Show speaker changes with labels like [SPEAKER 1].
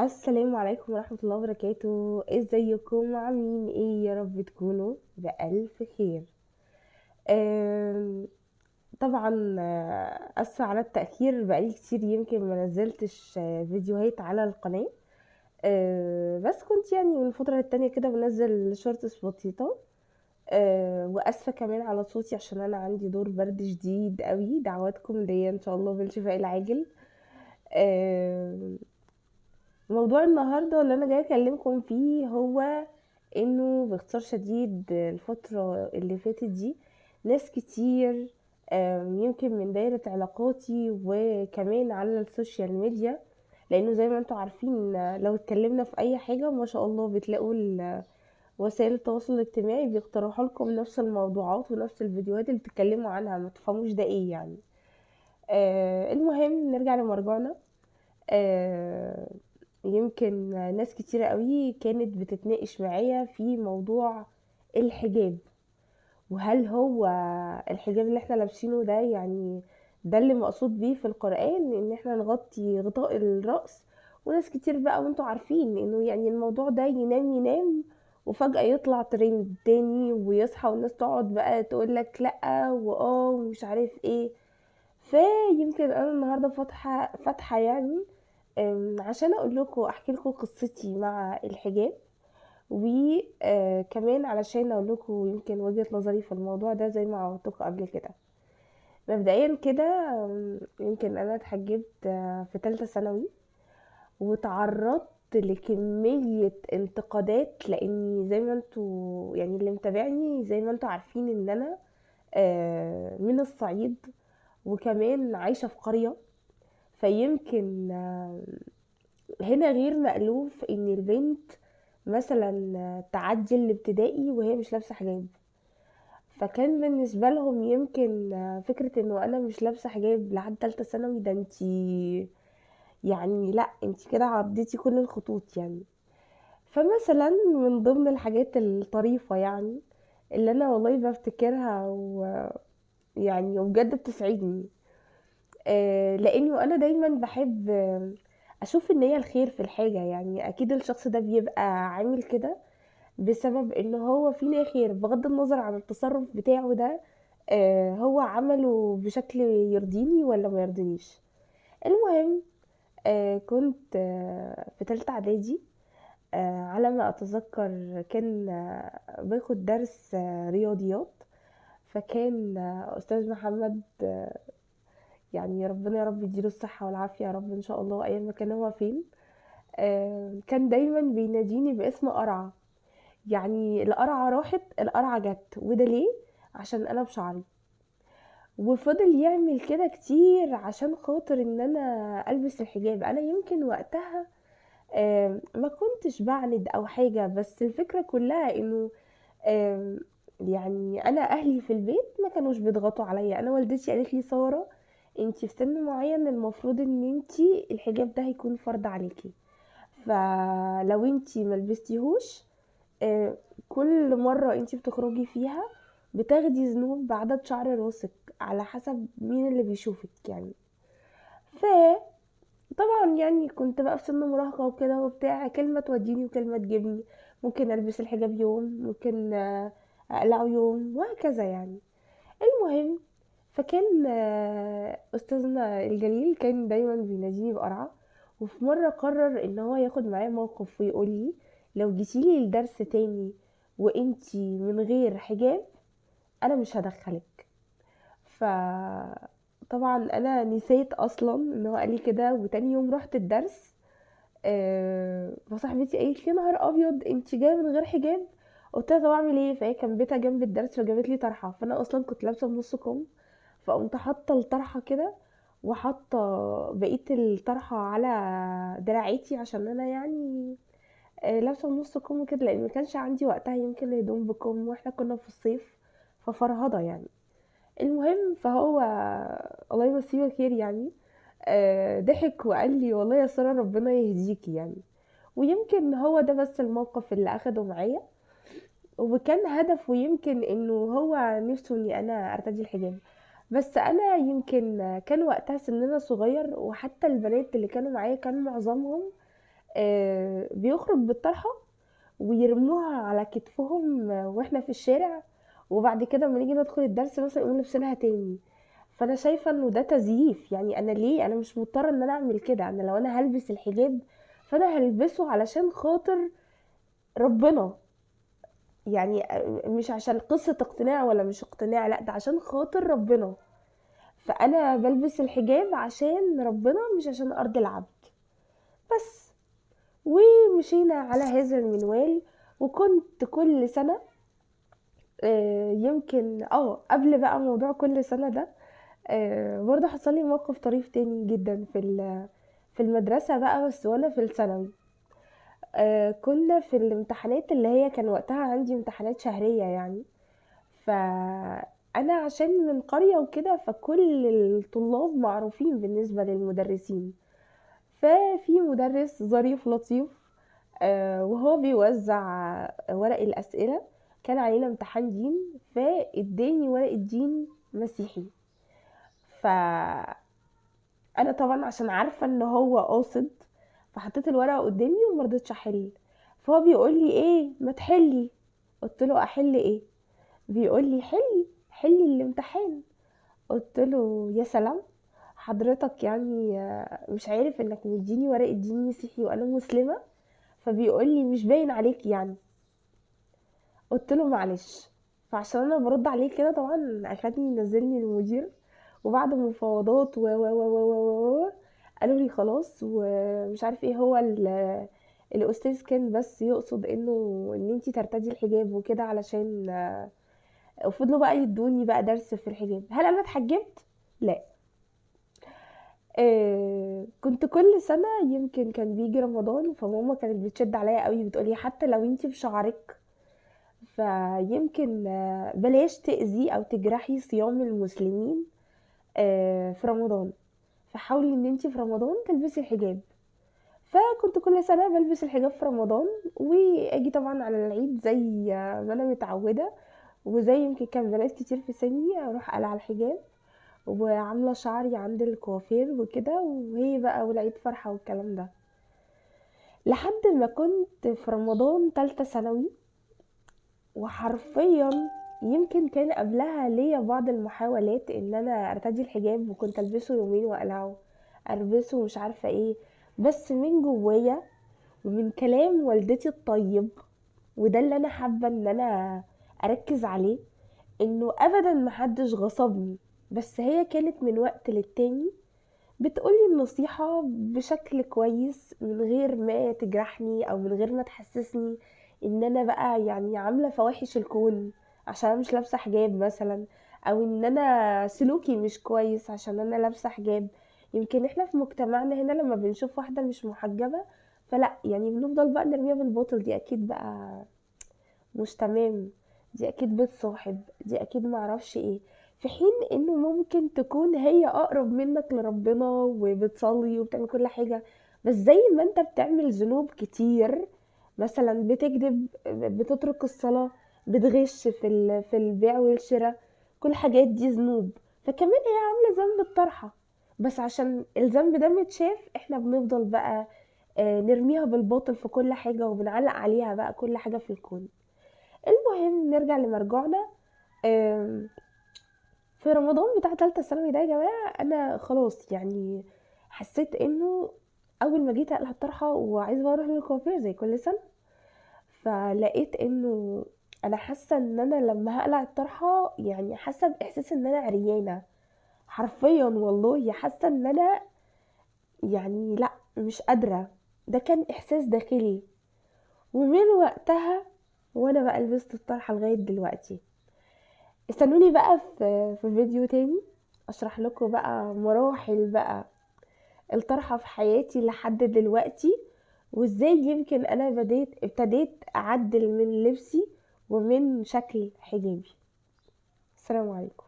[SPEAKER 1] السلام عليكم ورحمة الله وبركاته. ازيكم؟ عاملين ايه؟ يا رب تكونوا بألف خير. آم، طبعا اسفة على التأخير، بقالي كتير يمكن ما نزلتش فيديوهات على القناة. بس كنت يعني من فترة للتانية كده بنزل شورتس بسيطة. واسفة كمان على صوتي عشان انا عندي دور برد شديد قوي. دعواتكم ليا ان شاء الله بالشفاء العاجل. آم، موضوع النهاردة اللي أنا جاية أكلمكم فيه هو إنه باختصار شديد الفترة اللي فاتت دي ناس كتير، يمكن من دايرة علاقاتي وكمان على السوشيال ميديا، لأنه زي ما انتوا عارفين لو اتكلمنا في أي حاجة ما شاء الله بتلاقوا وسائل التواصل الاجتماعي بيقترحوا لكم نفس الموضوعات ونفس الفيديوهات اللي بتتكلموا عنها، ما تفهموش ده ايه يعني. المهم نرجع لمرجعنا. آه، يمكن ناس كتيرة قوي كانت بتتناقش معايا في موضوع الحجاب، وهل هو الحجاب اللي احنا لابسينه ده يعني ده اللي مقصود بيه في القرآن ان احنا نغطي غطاء الرأس. وناس كتير بقى وانتوا عارفين انه يعني الموضوع ده ينام ينام وفجأة يطلع ترند تاني ويصحى والناس تقعد بقى تقول لك لأ ومش عارف ايه. فيمكن انا النهارده فاتحه يعني عشان اقول لكم احكي لكم قصتي مع الحجاب، وكمان علشان اقول لكم يمكن وجهة نظري في الموضوع ده زي ما عودتكم قبل كده. مبدئيا كده، يمكن انا اتحجبت في ثالثه ثانوي، وتعرضت لكمية انتقادات لاني زي ما انتوا يعني اللي متابعني زي ما انتوا عارفين ان انا من الصعيد، وكمان عايشة في قرية. فيمكن هنا غير مألوف ان البنت مثلا تعدي الابتدائي وهي مش لابسه حجاب. فكان بالنسبه لهم يمكن فكره انه انا مش لابسه حجاب لحد تالتة ثانوي ده انتي يعني لا انتي كده عديتي كل الخطوط يعني. فمثلا من ضمن الحاجات الطريفه يعني اللي انا والله بفتكرها ويعني وبجد بتسعدني، لانه انا دايما بحب اشوف ان هي الخير في الحاجة. يعني اكيد الشخص ده بيبقى عامل كده بسبب ان هو في نية خير بغض النظر عن التصرف بتاعه ده. هو عمله بشكل يرضيني ولا ما يرضينيش. المهم، كنت في تالتة اعدادي. على ما اتذكر كان باخد درس رياضيات. فكان استاذ محمد، يعني ربنا يا رب يديله الصحة والعافية يا رب ان شاء الله ايام ما كان هو فين. كان دايما بيناديني باسم قرعة. يعني القرعة راحت القرعة جت، وده ليه؟ عشان انا بشعري. وفضل يعمل كده كتير عشان خاطر ان انا البس الحجاب. انا يمكن وقتها ما كنتش بعند او حاجة، بس الفكرة كلها انه آم، يعني انا اهلي في البيت ما كانوش بيضغطوا عليا. انا والدتي قالت لي سارة انتي في سن معين المفروض ان انتي الحجاب ده هيكون فرض عليكي، فلو انتي ملبستيهوش آه، كل مرة انتي بتخرجي فيها بتاخدي ذنوب بعدد شعر راسك على حسب مين اللي بيشوفك يعني. فطبعا يعني كنت بقى في سن مراهقة وكده وبتاع، كلمة توديني وكلمة تجيبني. ممكن البس الحجاب يوم، ممكن اقلعه يوم، وهكذا يعني. المهم، فكان استاذنا الجليل كان دايما بيناديني بقرعه. وفي مره قرر ان هو ياخد معايا موقف ويقول لي لو جيتيلي الدرس تاني وانتي من غير حجاب انا مش هدخلك. فطبعا انا نسيت اصلا ان هو قال لي كده. وتاني يوم رحت الدرس، فصاحبتي قالت لي نهار ابيض انتي جايه من غير حجاب. قلت لها طب اعمل ايه؟ فهي كان بيتها جنب الدرس فجابت لي طرحه، فانا اصلا كنت لابسه بنص كم. فقمت حاطه الطرحه كده وحاطه بقيه الطرحه على دراعتي عشان انا يعني لابسه بنص كم كده، لان ما كانش عندي وقتها يمكن هدوم بكم واحنا كنا في الصيف، ففرهضه يعني. المهم فهو الله يمسيه بالخير يعني ضحك وقال لي والله يا ساره ربنا يهديكي يعني. ويمكن هو ده بس الموقف اللي اخده معايا، وكان هدفه يمكن انه هو نفسه اني انا ارتدي الحجاب. بس انا يمكن كان وقتها سننا صغير، وحتى البنات اللي كانوا معايا كان معظمهم بيخرج بالطرحة ويرموها على كتفهم واحنا في الشارع، وبعد كده لما نيجي ندخل الدرس مثلا يقوموا لابسينها تاني. فانا شايفه انه ده تزييف. يعني انا ليه؟ انا مش مضطره ان انا اعمل كده. انا لو انا هلبس الحجاب فانا هلبسه علشان خاطر ربنا. يعني مش عشان قصة اقتناع ولا مش اقتناع، لا ده عشان خاطر ربنا. فانا بلبس الحجاب عشان ربنا مش عشان ارض العبد بس. ومشينا على هذا المنوال. وكنت كل سنة يمكن قبل بقى موضوع كل سنة ده، برضه حصل لي موقف طريف تاني جدا في المدرسة بقى، بس وانا في الثانوي. كنا في الامتحانات اللي هي كان وقتها عندي امتحانات شهرية يعني. فأنا عشان من قرية وكده فكل الطلاب معروفين بالنسبة للمدرسين. ففي مدرس ظريف لطيف وهو بيوزع ورق الأسئلة، كان علينا امتحان دين، فاداني ورق الدين مسيحي. فأنا طبعا عشان عارفة ان هو قاصد فحطيت الورقة قدامي ومرضتش احل. فهو بيقول لي ايه ما تحلي؟ قلت له احل ايه؟ بيقول لي حلي الامتحان. قلت له يا سلام، حضرتك يعني مش عارف انك مديني ورق الدين مسيحي وانا مسلمة؟ فبيقول لي مش باين عليك يعني. قلت له معلش. فعشان انا برد عليه كده طبعا اخدني نزلني المدير، وبعد مفاوضات و قالوا لي خلاص ومش عارف ايه هو الاستاذ كان بس يقصد انه ان انتي ترتدي الحجاب وكده علشان وفضلوا بقى يدوني بقى درس في الحجاب. هل انا اتحجبت؟ لا. كنت كل سنة يمكن كان بيجي رمضان فماما كانت بتشد عليا قوي بتقولي حتى لو انتي بشعرك فيمكن بلاش تأذي او تجرحي صيام المسلمين في رمضان، فحاولي ان انتي في رمضان تلبسي الحجاب. فكنت كل سنة بلبس الحجاب في رمضان، واجي طبعا على العيد زي ما انا متعودة، وزي يمكن كان بنات كتير في سني اروح قلع الحجاب وعاملة شعري عند الكوافير وكده، وهي بقى والعيد فرحة والكلام ده. لحد ما كنت في رمضان تالتة ثانوي، وحرفيا يمكن كان قبلها ليا بعض المحاولات ان انا ارتدي الحجاب، وكنت البسه يومين واقلعه، البسه مش عارفة ايه. بس من جوايا ومن كلام والدتي الطيب، وده اللي انا حابة ان انا اركز عليه، انه ابدا محدش غصبني، بس هي كانت من وقت للتاني بتقولي النصيحة بشكل كويس من غير ما تجرحني او من غير ما تحسسني ان انا بقى يعني عاملة فواحش الكون عشان أنا مش لابسة حجاب مثلا، او ان انا سلوكي مش كويس عشان انا لابسة حجاب. يمكن احنا في مجتمعنا هنا لما بنشوف واحدة مش محجبة فلا يعني بنفضل بقى نرميها بالبوتل، دي اكيد بقى مش تمام، دي اكيد بتصاحب، دي اكيد معرفش ايه. في حين انه ممكن تكون هي اقرب منك لربنا وبتصلي وبتعمل كل حاجة، بس زي ما انت بتعمل ذنوب كتير، مثلا بتكذب، بتترك الصلاة، بتغش في البيع والشراء، كل الحاجات دي ذنوب. فكمان هي عاملة ذنب الطرحة، بس عشان الذنب ده متشاف احنا بنفضل بقى نرميها بالباطل في كل حاجة وبنعلق عليها بقى كل حاجة في الكون. المهم نرجع لمرجوعنا. آم، في رمضان بتاع تالتة ثانوي ده يا جماعة أنا خلاص يعني حسيت إنه أول ما جيت أقلع الطرحة وعايزة بقى أروح للكوافير زي كل سنة، فلقيت إنه أنا حاسة إن أنا لما هقلع الطرحة يعني حاسة بإحساس إن أنا عريانة، حرفيا والله حاسة إن أنا يعني لأ مش قادرة. ده كان إحساس داخلي، ومن وقتها وأنا بقى لبست الطرحة لغاية دلوقتي. استنوني بقى في فيديو تاني اشرح لكم بقى مراحل بقى الطرحة في حياتي لحد دلوقتي، وازاي يمكن انا ابتديت اعدل من لبسي ومن شكل حجابي. السلام عليكم.